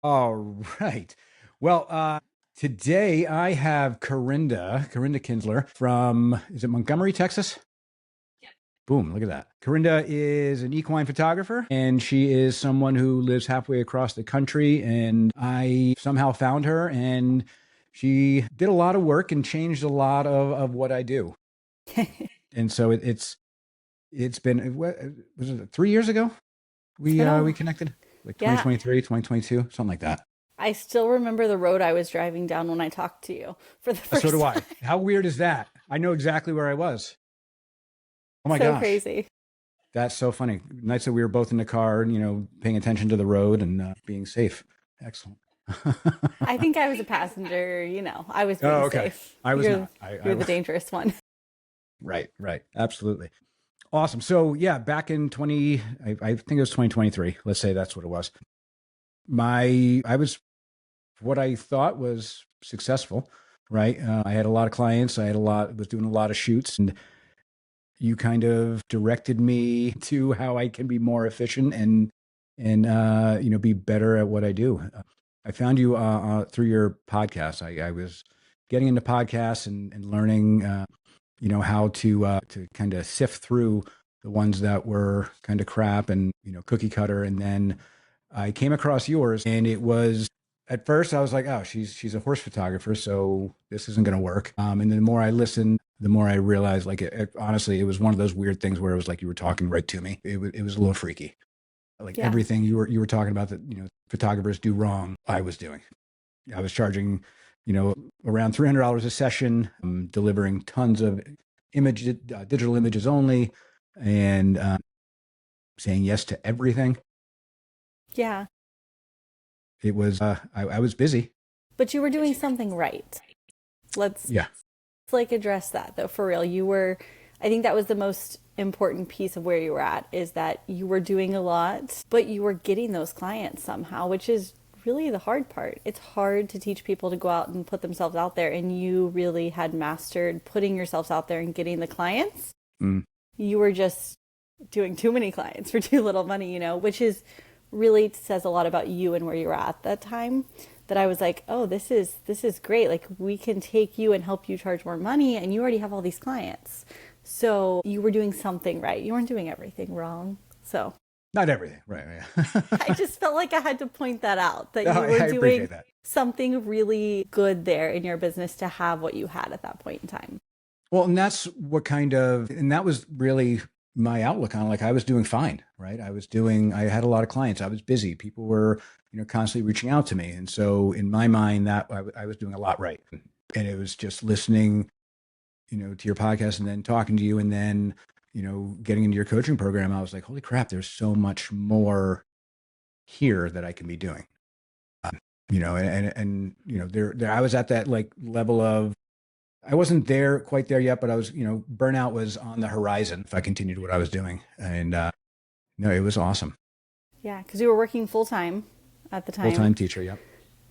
All right. Well, today I have Karinda Kinsler from, is it Montgomery, Texas? Boom, look at that. Karinda is an equine photographer, and she is someone who lives halfway across the country. And I somehow found her, and she did a lot of work and changed a lot of what I do. And so it's been, was it 3 years ago we connected? Like Yeah, 2023, 2022, something like that. I still remember the road I was driving down when I talked to you for the So first do time. I. How weird is that? I know exactly where I was. Oh my So gosh. crazy. That's so funny. Nice that we were both in the car, paying attention to the road and being safe. Excellent. I think I was a passenger, I was Oh, being okay. safe. I was You're not. I you're the dangerous one. right, right. Absolutely. Awesome. So yeah, back in 20, I think it was 2023. Let's say that's what it was. I was what I thought was successful, right? I had a lot of clients. Was doing a lot of shoots, and you kind of directed me to how I can be more efficient and be better at what I do. I found you through your podcast. I was getting into podcasts and learning, how to kind of sift through the ones that were kind of crap and cookie cutter, and then I came across yours, and it was at first I was like, oh, she's a horse photographer, so this isn't going to work. And then the more I listened, the more I realized, like, honestly, it was one of those weird things where it was like you were talking right to me. It was a little freaky. Like Yeah. everything you were talking about that photographers do wrong, I was doing. I was charging, around $300 a session, delivering tons of digital images only, and saying yes to everything. Yeah. It was I was busy. But you were doing something right. Let's Yeah. like address that though for real. I think that was the most important piece of where you were at is that you were doing a lot, but you were getting those clients somehow, which is really the hard part. It's hard to teach people to go out and put themselves out there, and you really had mastered putting yourselves out there and getting the clients. Mm. You were just doing too many clients for too little money, which is really says a lot about you and where you were at that time. That I was like, oh, this is great. Like we can take you and help you charge more money, and you already have all these clients. So you were doing something right. You weren't doing everything wrong. So Not everything, right? I Yeah. just felt like I had to point that out that No, you I were doing appreciate that. something really good there in your business to have what you had at that point in time. Well, and and that was really my outlook on, like, I was doing fine, right? I had a lot of clients. I was busy. People were, constantly reaching out to me. And so in my mind, that I was doing a lot right. And it was just listening, to your podcast and then talking to you and then, getting into your coaching program. I was like, holy crap, there's so much more here that I can be doing. There I was at that like level of, I wasn't there quite there yet, but I was, burnout was on the horizon if I continued what I was doing. And no, it was awesome. Yeah, because you were working full time at the Full time time teacher. Yep.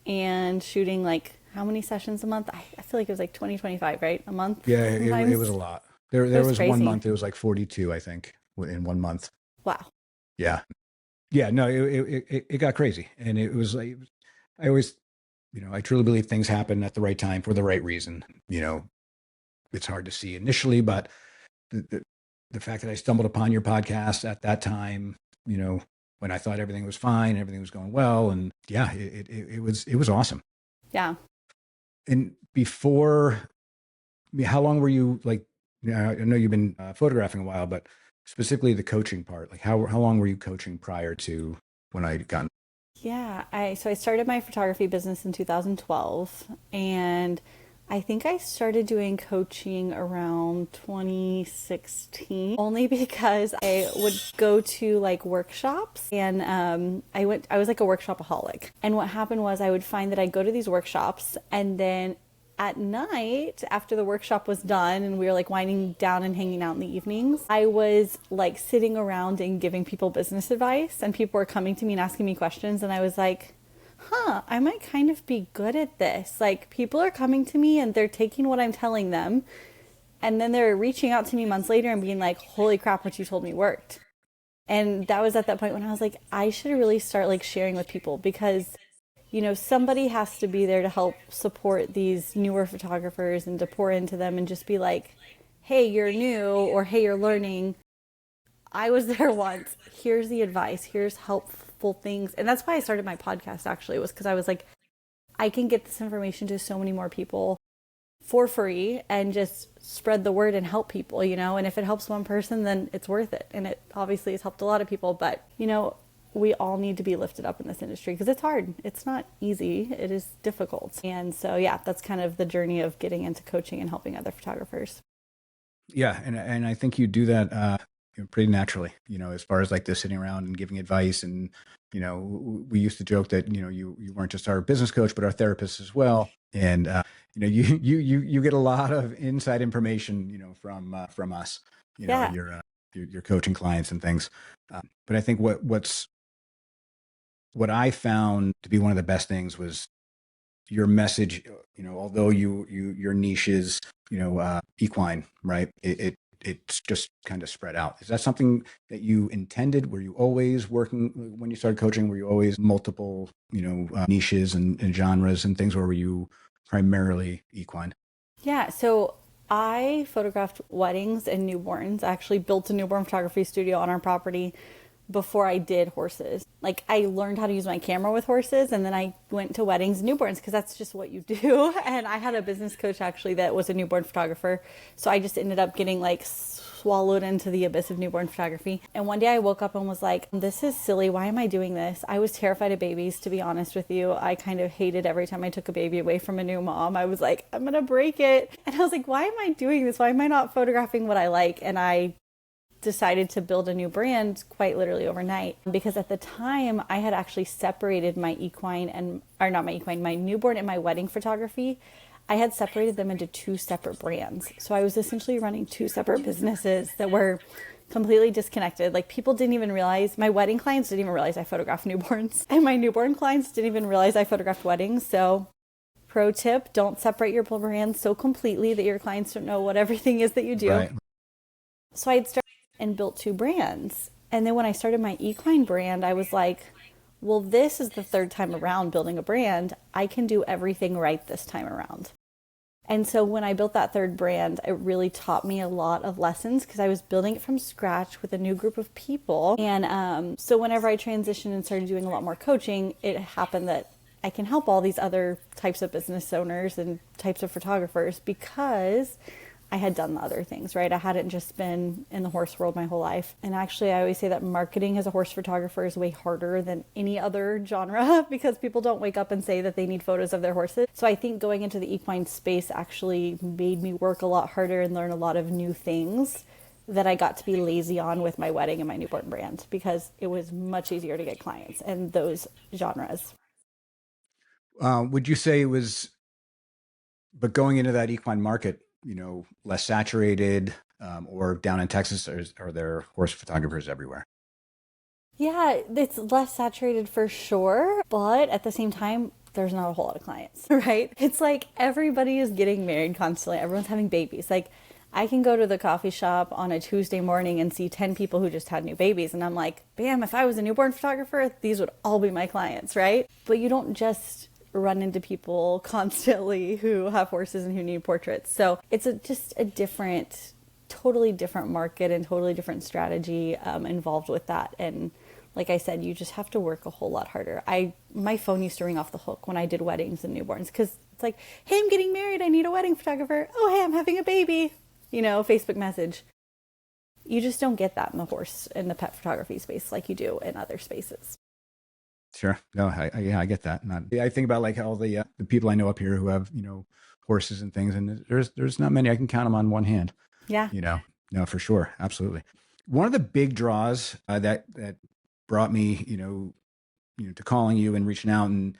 and shooting like how many sessions a month? I feel like it was like 20, 25, right? A month Yeah, it was sometimes. a lot. There It there was was one crazy. month. It was like 42, I think, in one month. Wow. Yeah. Yeah. No, it got crazy, and it was like, I always, I truly believe things happen at the right time for the right reason. It's hard to see initially, but the, the, the fact that I stumbled upon your podcast at that time, when I thought everything was fine, everything was going well, and yeah, it was awesome. Yeah. And before, I mean, how long were you like? I know you've been photographing a while, but specifically the coaching part, like how long were you coaching prior to when I got? Yeah, I started my photography business in 2012, and I think I started doing coaching around 2016 only because I would go to like workshops, and I was like a workshopaholic. And what happened was I would find that I'd go to these workshops, and then at night after the workshop was done and we were like winding down and hanging out in the evenings, I was like sitting around and giving people business advice, and people were coming to me and asking me questions, and I was like, I might kind of be good at this. Like people are coming to me and they're taking what I'm telling them, and then they're reaching out to me months later and being like, holy crap, what you told me worked. And that was at that point when I was like, I should really start like sharing with people, because somebody has to be there to help support these newer photographers and to pour into them and just be like, hey, you're new, or hey, you're learning. I was there once. Here's the advice. Here's helpful things. And that's why I started my podcast, actually, was because I was like, I can get this information to so many more people for free and just spread the word and help people, and if it helps one person, then it's worth it. And it obviously has helped a lot of people, but we all need to be lifted up in this industry because it's hard. It's not easy. It is difficult. And so, yeah, that's kind of the journey of getting into coaching and helping other photographers. Yeah. And I think you do that pretty naturally, as far as like the sitting around and giving advice. And, we used to joke that, you weren't just our business coach, but our therapist as well. And, you get a lot of inside information, from us, Yeah. your coaching clients and things. But I think what I found to be one of the best things was your message. Although your niche is equine, right? It's just kind of spread out. Is that something that you intended? Were you always working when you started coaching? Were you always multiple niches and genres and things, or were you primarily equine? Yeah. So I photographed weddings and newborns. I actually built a newborn photography studio on our property before I did horses. Like, I learned how to use my camera with horses, and then I went to weddings and newborns because that's just what you do. And I had a business coach actually that was a newborn photographer. So I just ended up getting like swallowed into the abyss of newborn photography. And one day I woke up and was like, this is silly. Why am I doing this? I was terrified of babies, to be honest with you. I kind of hated every time I took a baby away from a new mom. I was like, I'm going to break it. And I was like, why am I doing this? Why am I not photographing what I like? And I decided to build a new brand quite literally overnight, because at the time I had actually separated my equine and, or not my equine, my newborn and my wedding photography. I had separated them into two separate brands. So I was essentially running two separate businesses that were completely disconnected. Like, people didn't even realize, my wedding clients didn't even realize I photographed newborns, and my newborn clients didn't even realize I photographed weddings. So pro tip, don't separate your brands so completely that your clients don't know what everything is that you do. Right. So I'd started and built two brands. And then when I started my equine brand, I was like, well, this is the third time around building a brand. I can do everything right this time around. And so when I built that third brand, it really taught me a lot of lessons because I was building it from scratch with a new group of people. And so whenever I transitioned and started doing a lot more coaching, it happened that I can help all these other types of business owners and types of photographers because I had done the other things, right? I hadn't just been in the horse world my whole life. And actually, I always say that marketing as a horse photographer is way harder than any other genre because people don't wake up and say that they need photos of their horses. So I think going into the equine space actually made me work a lot harder and learn a lot of new things that I got to be lazy on with my wedding and my newborn brand because it was much easier to get clients in those genres. Would you say it was, but going into that equine market, less saturated, or down in Texas, are there horse photographers everywhere? Yeah, it's less saturated for sure, but at the same time, there's not a whole lot of clients, right? It's like everybody is getting married constantly. Everyone's having babies. Like, I can go to the coffee shop on a Tuesday morning and see 10 people who just had new babies. And I'm like, bam, if I was a newborn photographer, these would all be my clients, right? But you don't just run into people constantly who have horses and who need portraits. So it's just a different, totally different market and totally different strategy involved with that. And like I said, you just have to work a whole lot harder. My phone used to ring off the hook when I did weddings and newborns because it's like, hey, I'm getting married. I need a wedding photographer. Oh, hey, I'm having a baby. Facebook message. You just don't get that in the horse and the pet photography space like you do in other spaces. Sure. No, I get that. I think about like all the people I know up here who have, horses and things, and there's not many. I can count them on one hand. Yeah. No, for sure. Absolutely. One of the big draws that brought me, to calling you and reaching out and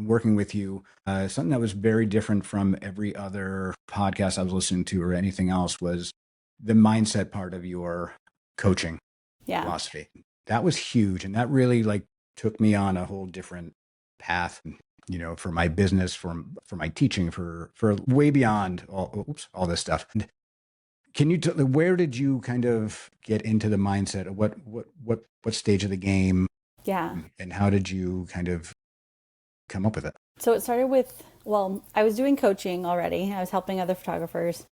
working with you, something that was very different from every other podcast I was listening to or anything else was the mindset part of your coaching philosophy. That was huge. And that really like took me on a whole different path, for my business, for my teaching, for way beyond all this stuff. And can you where did you kind of get into the mindset of what stage of the game? Yeah. And how did you kind of come up with it? So it started with, well, I was doing coaching already. I was helping other photographers.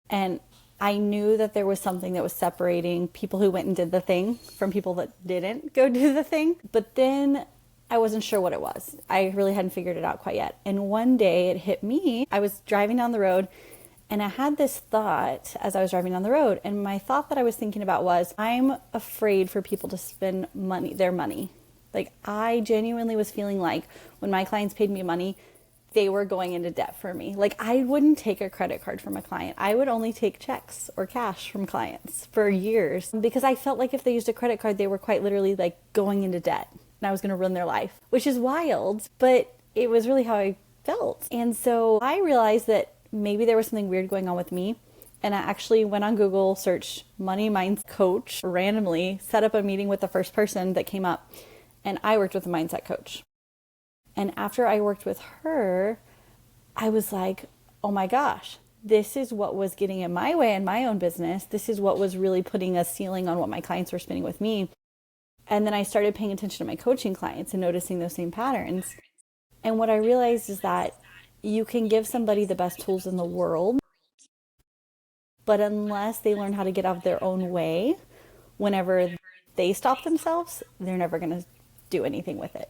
And I knew that there was something that was separating people who went and did the thing from people that didn't go do the thing. But then I wasn't sure what it was. I really hadn't figured it out quite yet. And one day it hit me. I was driving down the road and I had this thought as I was driving down the road. And my thought that I was thinking about was, I'm afraid for people to spend money, their money. Like, I genuinely was feeling like when my clients paid me money, they were going into debt for me. Like, I wouldn't take a credit card from a client. I would only take checks or cash from clients for years because I felt like if they used a credit card, they were quite literally like going into debt and I was going to ruin their life, which is wild, but it was really how I felt. And so I realized that maybe there was something weird going on with me. And I actually went on Google, searched money mindset coach, randomly set up a meeting with the first person that came up. And I worked with a mindset coach. And after I worked with her, I was like, oh my gosh, this is what was getting in my way in my own business. This is what was really putting a ceiling on what my clients were spending with me. And then I started paying attention to my coaching clients and noticing those same patterns. And what I realized is that you can give somebody the best tools in the world, but unless they learn how to get out of their own way, whenever they stop themselves, they're never going to do anything with it.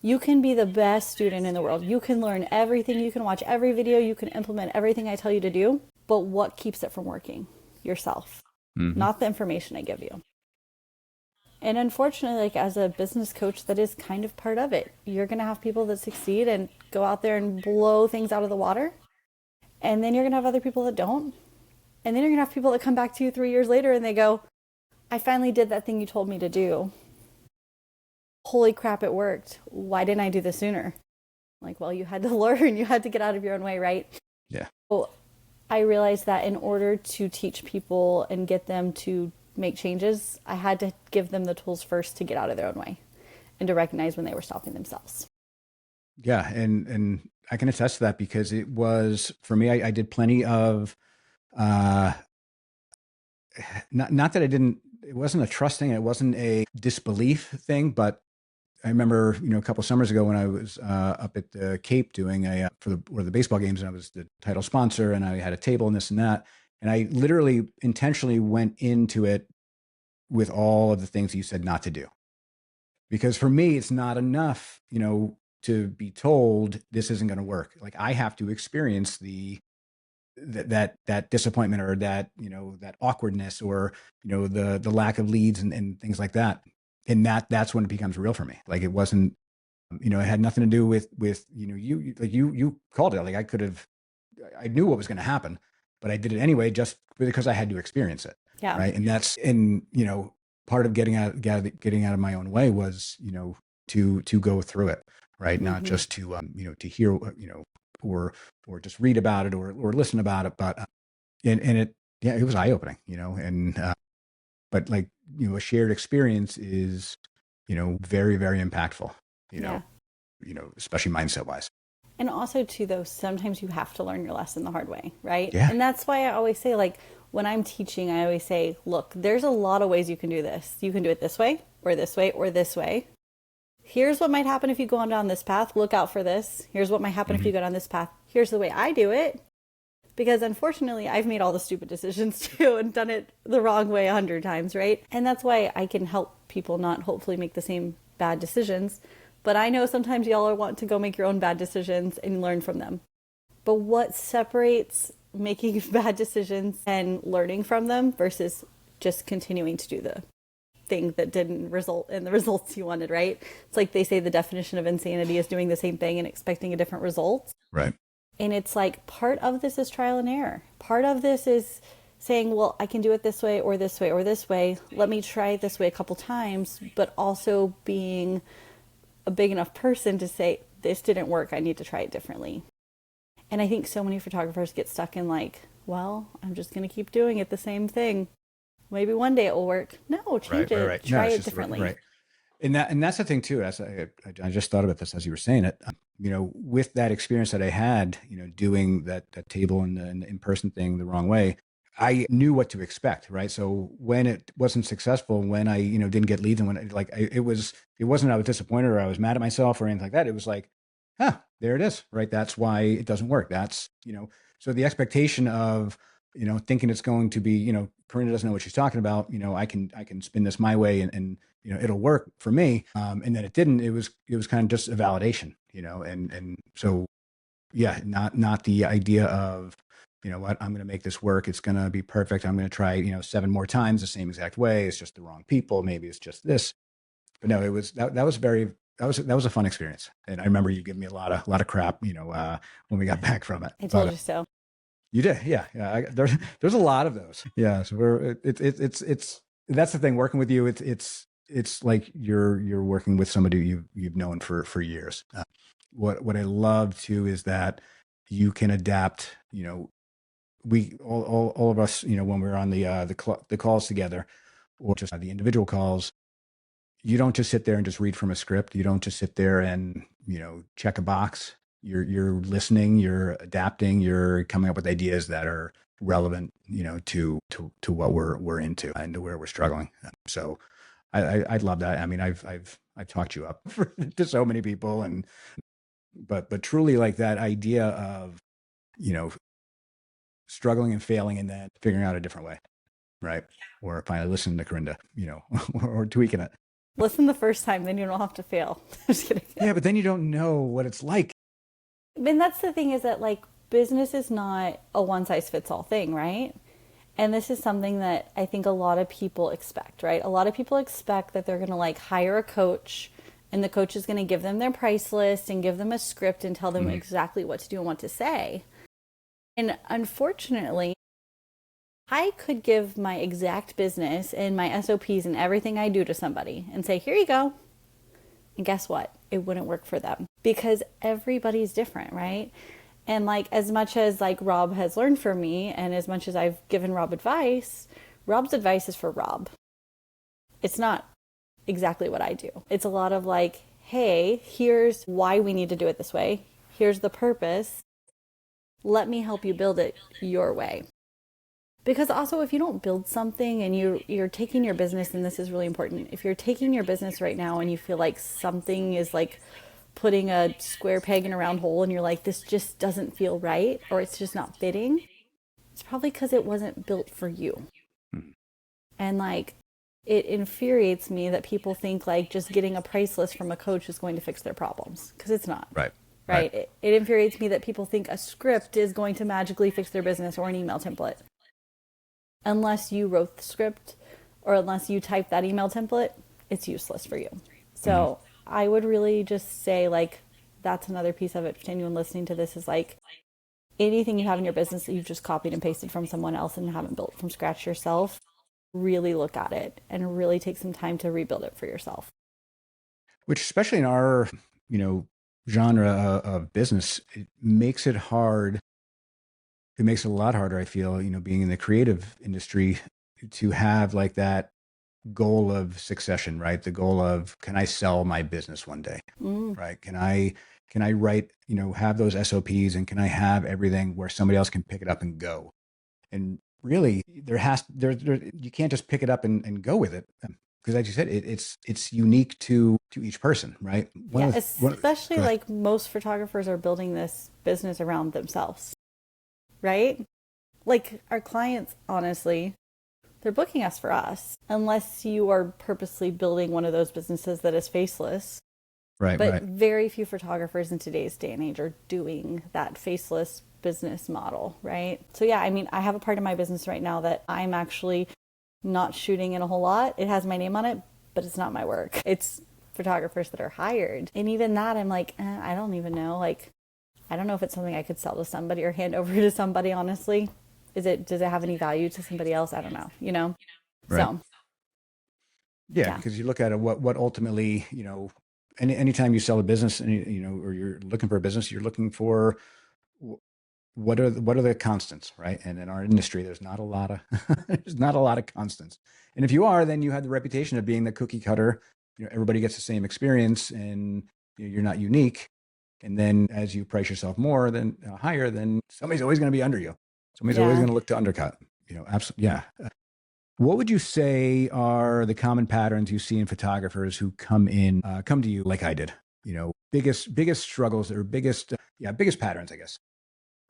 You can be the best student in the world. You can learn everything. You can watch every video. You can implement everything I tell you to do. But what keeps it from working? Yourself, not the information I give you. And unfortunately, like as a business coach, that is kind of part of it. You're going to have people that succeed and go out there and blow things out of the water. And then you're going to have other people that don't. And then you're going to have people that come back to you 3 years later and they go, I finally did that thing you told me to do. Holy crap, it worked. Why didn't I do this sooner? Like, well, you had to learn, you had to get out of your own way, right? Yeah. So I realized that in order to teach people and get them to make changes, I had to give them the tools first to get out of their own way and to recognize when they were stopping themselves. Yeah. And I can attest to that because it was, for me, I did plenty of, not that I didn't, it wasn't a trust thing. It wasn't a disbelief thing, but I remember, a couple of summers ago when I was up at the Cape doing one of the baseball games, and I was the title sponsor, and I had a table and this and that, and I literally intentionally went into it with all of the things you said not to do, because for me, it's not enough, to be told this isn't going to work. Like I have to experience that disappointment or that that awkwardness or the lack of leads and things like that, and that's when it becomes real for me. Like it wasn't it had nothing to do with you called it. Like I knew what was going to happen, but I did it anyway just because I had to experience it. Yeah. Right. And that's part of getting out of my own way was to go through it, right? Not just to to hear or just read about it or listen about it, but and it was eye opening, and but like a shared experience is very, very impactful, especially mindset wise. And also too, though, sometimes you have to learn your lesson the hard way, right? Yeah. And that's why I always say, like, when I'm teaching, I always say, look, there's a lot of ways you can do this. You can do it this way, or this way, or this way. Here's what might happen if you go on down this path. Look out for this. Here's what might happen if you go down this path. Here's the way I do it. Because unfortunately, I've made all the stupid decisions too and done it the wrong way 100 times, right? And that's why I can help people not hopefully make the same bad decisions. But I know sometimes y'all want to go make your own bad decisions and learn from them. But what separates making bad decisions and learning from them versus just continuing to do the thing that didn't result in the results you wanted, right? It's like they say the definition of insanity is doing the same thing and expecting a different result. Right. And it's like part of this is trial and error. Part of this is saying, well, I can do it this way or this way or this way. Let me try it this way a couple times, but also being a big enough person to say, this didn't work. I need to try it differently. And I think so many photographers get stuck in like, well, I'm just going to keep doing it the same thing. Maybe one day it will work. No, change it. Right. Try it differently. Right. And that's the thing too. As I just thought about this as you were saying it. With that experience that I had, doing that table and the in-person thing the wrong way, I knew what to expect, right? So when it wasn't successful, when I, didn't get leads, and when it wasn't I was disappointed or I was mad at myself or anything like that. It was like, there it is, right? That's why it doesn't work. So the expectation of, thinking it's going to be, Karinda doesn't know what she's talking about. I can spin this my way, and it'll work for me. And then it didn't. It was kind of just a validation, and so yeah, not the idea of, what, I'm going to make this work. It's going to be perfect. I'm going to try, 7 more times the same exact way. It's just the wrong people. Maybe it's just this. But no, it was that was very that was a fun experience. And I remember you giving me a lot of crap, when we got back from it. I told you so. You did, yeah, yeah. There's a lot of those. Yeah, so it's that's the thing. Working with you, it's like you're working with somebody you've known for years. What I love too is that you can adapt. We all of us, when we're on the calls together, or just the individual calls, you don't just sit there and just read from a script. You don't just sit there and check a box. You're listening, you're adapting, you're coming up with ideas that are relevant, to what we're into and to where we're struggling. So I love that. I mean, I've talked you up to so many people, but truly, like, that idea of, struggling and failing and then figuring out a different way, right? Or finally listening to Karinda, or tweaking it. Listen the first time, then you don't have to fail. Just kidding. Yeah, but then you don't know what it's like. I mean, that's the thing, is that like business is not a one size fits all thing, right? And this is something that I think a lot of people expect, right? A lot of people expect that they're going to like hire a coach, and the coach is going to give them their price list and give them a script and tell them exactly what to do and what to say. And unfortunately, I could give my exact business and my SOPs and everything I do to somebody and say, here you go. And guess what? It wouldn't work for them, because everybody's different, right? And like, as much as like Rob has learned from me, and as much as I've given Rob advice, Rob's advice is for Rob. It's not exactly what I do. It's a lot of like, hey, here's why we need to do it this way. Here's the purpose. Let me help you build it your way. Because also, if you don't build something and you're taking your business, and this is really important, if you're taking your business right now and you feel like something is like putting a square peg in a round hole, and you're like, this just doesn't feel right, or it's just not fitting, it's probably because it wasn't built for you. And like, it infuriates me that people think like just getting a price list from a coach is going to fix their problems, because it's not. Right. It infuriates me that people think a script is going to magically fix their business, or an email template. Unless you wrote the script, or unless you typed that email template, it's useless for you. So I would really just say, like, that's another piece of it to anyone listening to this, is like, anything you have in your business that you've just copied and pasted from someone else and haven't built from scratch yourself, really look at it and really take some time to rebuild it for yourself. Which, especially in our, genre of business, it makes it hard. It makes it a lot harder, I feel, being in the creative industry, to have like that goal of succession, right? The goal of, can I sell my business one day, right? Can I write, have those SOPs, and can I have everything where somebody else can pick it up and go? And really, you can't just pick it up and go with it. Because, like you said, it's unique to each person, right? Especially like most photographers are building this business around themselves, right? Like, our clients, honestly, they're booking us for us, unless you are purposely building one of those businesses that is faceless. Right. But very few photographers in today's day and age are doing that faceless business model, right? So yeah, I mean, I have a part of my business right now that I'm actually not shooting in a whole lot. It has my name on it, but it's not my work. It's photographers that are hired. And even that, I'm like, I don't even know. Like, I don't know if it's something I could sell to somebody or hand over to somebody, honestly. Does it have any value to somebody else? I don't know, Right. So. Yeah, because you look at it, what ultimately, anytime you sell a business, and or you're looking for a business, you're looking for what are the constants, right? And in our industry, there's not a lot of constants. And if you are, then you have the reputation of being the cookie cutter. Everybody gets the same experience, and you're not unique. And then as you price yourself more than higher, then somebody's always going to be under you. Somebody's always going to look to undercut. Absolutely. Yeah. What would you say are the common patterns you see in photographers who come to you like I did? Biggest struggles or biggest patterns, I guess.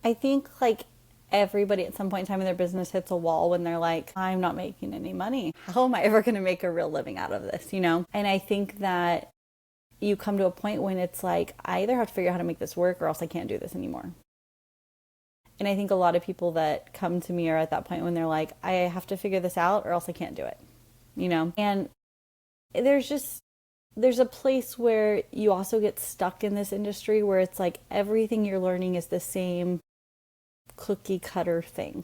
I think like everybody at some point in time in their business hits a wall when they're like, I'm not making any money. How am I ever going to make a real living out of this, you know? And I think that you come to a point when it's like, I either have to figure out how to make this work or else I can't do this anymore. And I think a lot of people that come to me are at that point when they're like, I have to figure this out or else I can't do it, you know? And there's a place where you also get stuck in this industry where it's like everything you're learning is the same cookie cutter thing.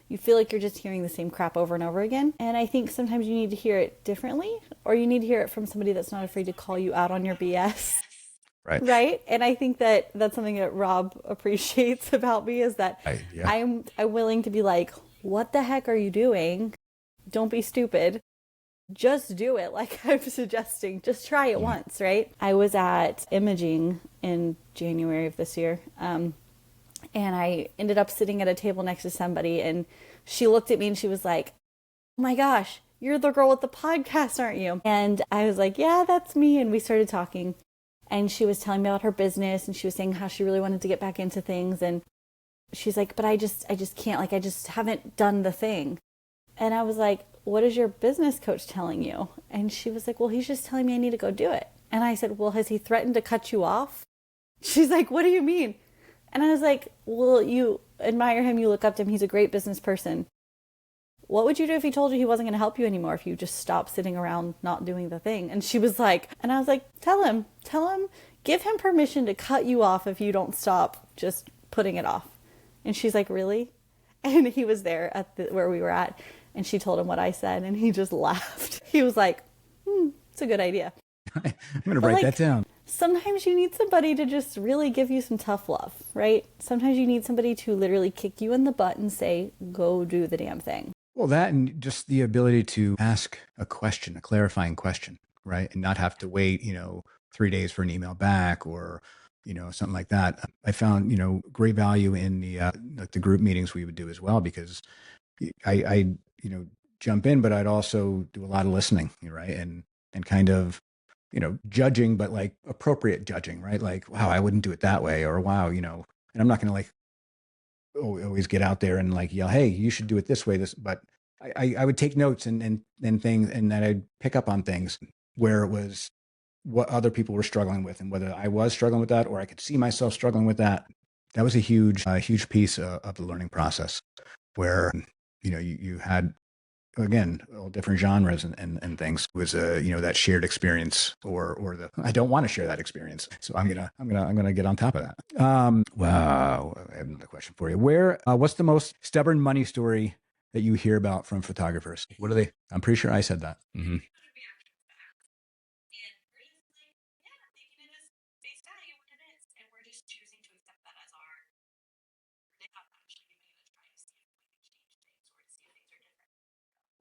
You feel like you're just hearing the same crap over and over again. And I think sometimes you need to hear it differently, or you need to hear it from somebody that's not afraid to call you out on your BS. Right. Right. And I think that that's something that Rob appreciates about me is that Yeah. I'm willing to be like, what the heck are you doing? Don't be stupid. Just do it like I'm suggesting. Just try it once, right? I was at imaging in January of this year. And I ended up sitting at a table next to somebody, and she looked at me and she was like, oh my gosh, you're the girl with the podcast, aren't you? And I was like, yeah, that's me. And we started talking, and she was telling me about her business, and she was saying how she really wanted to get back into things. And she's like, but I just can't, like, I just haven't done the thing. And I was like, what is your business coach telling you? And she was like, well, he's just telling me I need to go do it. And I said, well, has he threatened to cut you off? She's like, what do you mean? And I was like, well, you admire him, you look up to him, he's a great business person. What would you do if he told you he wasn't going to help you anymore, if you just stopped sitting around not doing the thing? And she was like, and I was like, tell him, give him permission to cut you off if you don't stop just putting it off. And she's like, really? And he was there at where we were at, and she told him what I said, and he just laughed. He was like, it's a good idea. I'm going to write that down. Sometimes you need somebody to just really give you some tough love, right? Sometimes you need somebody to literally kick you in the butt and say, go do the damn thing. Well, that and just the ability to ask a question, a clarifying question, right? And not have to wait, 3 days for an email back or, something like that. I found, great value in the group meetings we would do as well, because I jump in, but I'd also do a lot of listening, right? And kind of, judging, but like appropriate judging, right? Like, wow, I wouldn't do it that way, or wow, and I'm not going to like always get out there and like yell, hey, you should do it this way. But I would take notes and things, and then I'd pick up on things where it was what other people were struggling with, and whether I was struggling with that or I could see myself struggling with that. That was a huge piece of the learning process, where you had, again, all different genres and things. It was that shared experience, or the I don't want to share that experience, so I'm gonna get on top of that. Wow, I have another question for you. What's the most stubborn money story that you hear about from photographers? What are they? I'm pretty sure I said that. Mm-hmm.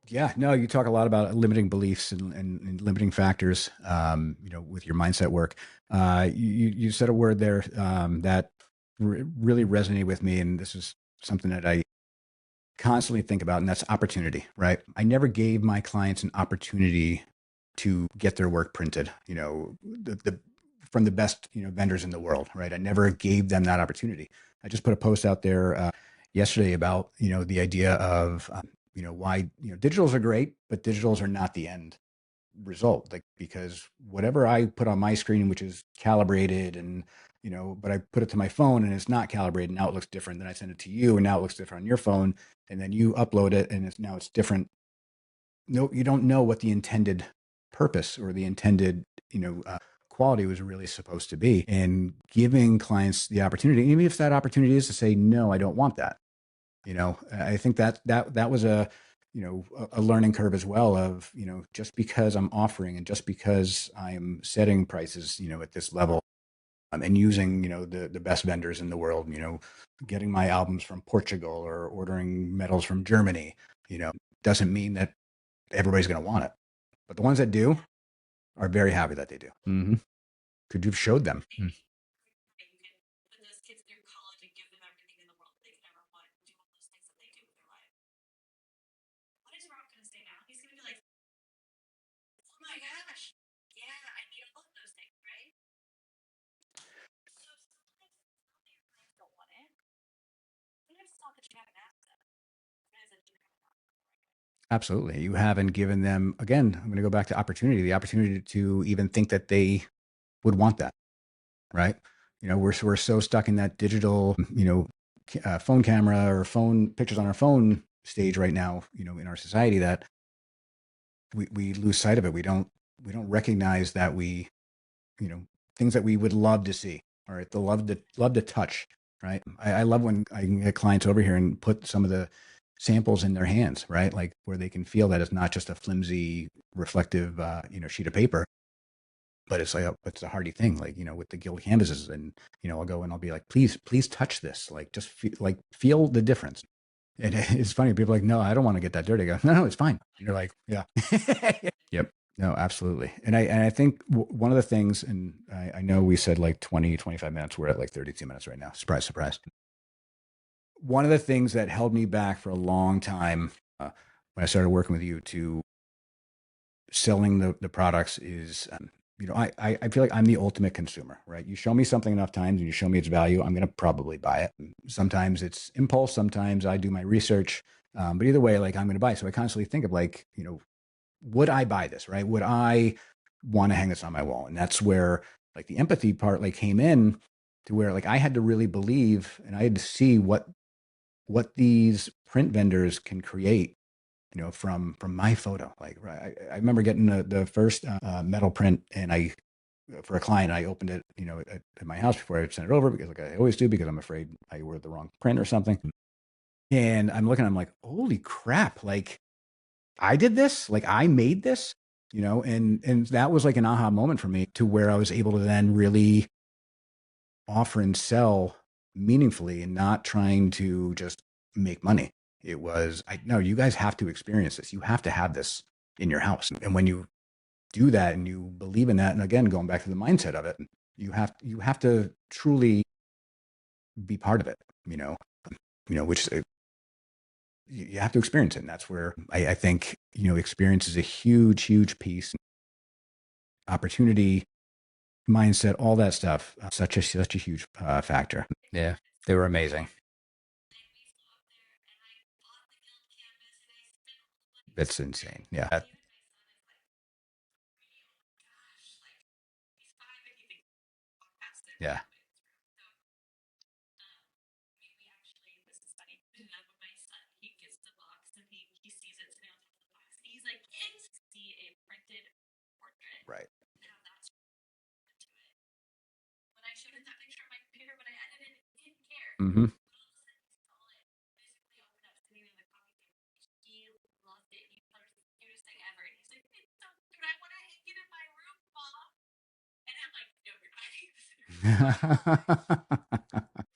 Yeah, no, you talk a lot about limiting beliefs and limiting factors, with your mindset work. You said a word there that really resonated with me, and this is something that I constantly think about, and that's opportunity, right? I never gave my clients an opportunity to get their work printed, from the best, vendors in the world, right? I never gave them that opportunity. I just put a post out there yesterday about, the idea of, why, digitals are great, but digitals are not the end result. Like, because whatever I put on my screen, which is calibrated and, but I put it to my phone and it's not calibrated. Now it looks different. Then I send it to you and now it looks different on your phone. And then you upload it and now it's different. No, you don't know what the intended purpose or the intended, quality was really supposed to be. And giving clients the opportunity, even if that opportunity is to say, no, I don't want that. I think that was a learning curve as well of, just because I'm offering and just because I'm setting prices, at this level, and using, the best vendors in the world, getting my albums from Portugal or ordering metals from Germany, doesn't mean that everybody's going to want it. But the ones that do are very happy that they do. Mm-hmm. Could you have showed them? Mm. Absolutely. You haven't given them, again, I'm going to go back to opportunity, the opportunity to even think that they would want that, right? We're so stuck in that digital, phone camera or phone pictures on our phone stage right now, in our society that we lose sight of it. We don't recognize that you know, things that we would love to see. All right. The love to touch. Right. I love when I can get clients over here and put some of the samples in their hands, right? Like where they can feel that it's not just a flimsy, reflective, sheet of paper, but it's a hardy thing, like, with the gilt canvases. And, I'll go and I'll be like, please touch this. Like, just feel the difference. And it's funny. People are like, no, I don't want to get that dirty. I go, no, it's fine. And you're like, yeah. Yep. No, absolutely. And I think one of the things, and I know we said like 20, 25 minutes, we're at like 32 minutes right now. Surprise, surprise. One of the things that held me back for a long time when I started working with you to selling the products is, I feel like I'm the ultimate consumer, right? You show me something enough times and you show me its value, I'm going to probably buy it. Sometimes it's impulse. Sometimes I do my research. But either way, like I'm going to buy. So I constantly think of like, would I buy this, right? Would I want to hang this on my wall? And that's where like the empathy part like came in to where like I had to really believe and I had to see what these print vendors can create, from my photo. Like I remember getting the first metal print, and for a client, I opened it, at my house before I sent it over because like I always do because I'm afraid I wore the wrong print or something. And I'm like, holy crap! Like I did this, like I made this, and that was like an aha moment for me to where I was able to then really offer and sell meaningfully and not trying to just make money. It was, no, you guys have to experience this. You have to have this in your house. And when you do that and you believe in that, and again, going back to the mindset of it, you have to truly be part of it, which you have to experience it. And that's where I think, experience is a huge, huge piece. Opportunity, mindset, all that stuff, such a huge factor. Yeah, they were amazing. That's insane. Yeah. Yeah. Right. Mm-hmm.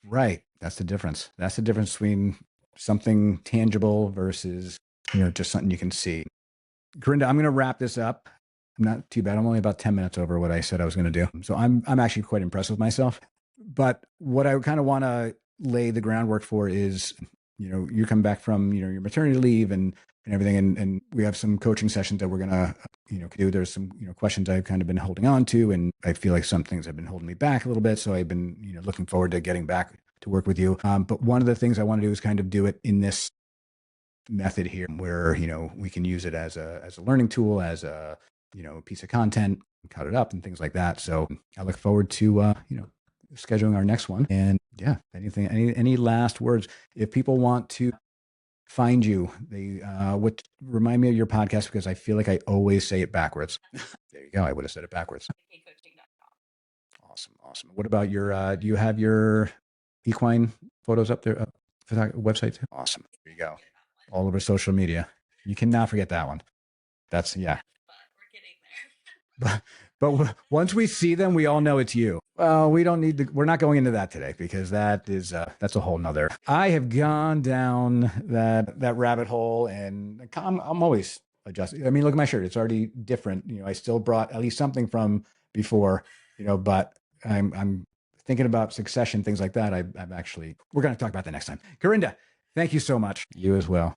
Right. That's the difference. That's the difference between something tangible versus, just something you can see. Karinda, I'm going to wrap this up. I'm not too bad. I'm only about 10 minutes over what I said I was going to do. So I'm actually quite impressed with myself. But what I kind of want to lay the groundwork for is, you come back from, your maternity leave and everything. And we have some coaching sessions that we're going to, do. There's some, questions I've kind of been holding on to. And I feel like some things have been holding me back a little bit. So I've been, looking forward to getting back to work with you. But one of the things I want to do is kind of do it in this method here where, we can use it as a learning tool, as a, piece of content, cut it up and things like that. So I look forward to, scheduling our next one. And yeah, any last words? If people want to find you, they remind me of your podcast because I feel like I always say it backwards. There you go. I would have said it backwards. Awesome. What about your? Do you have your equine photos up there? For that website too? Awesome. There you go. All over social media. You cannot forget that one. That's yeah. But once we see them, we all know it's you. Well, we don't need to. We're not going into that today because that's a whole nother. I have gone down that rabbit hole, and I'm always adjusting. I mean, look at my shirt; it's already different. I still brought at least something from before. But I'm thinking about succession, things like that. We're going to talk about that next time. Karinda, thank you so much. You as well.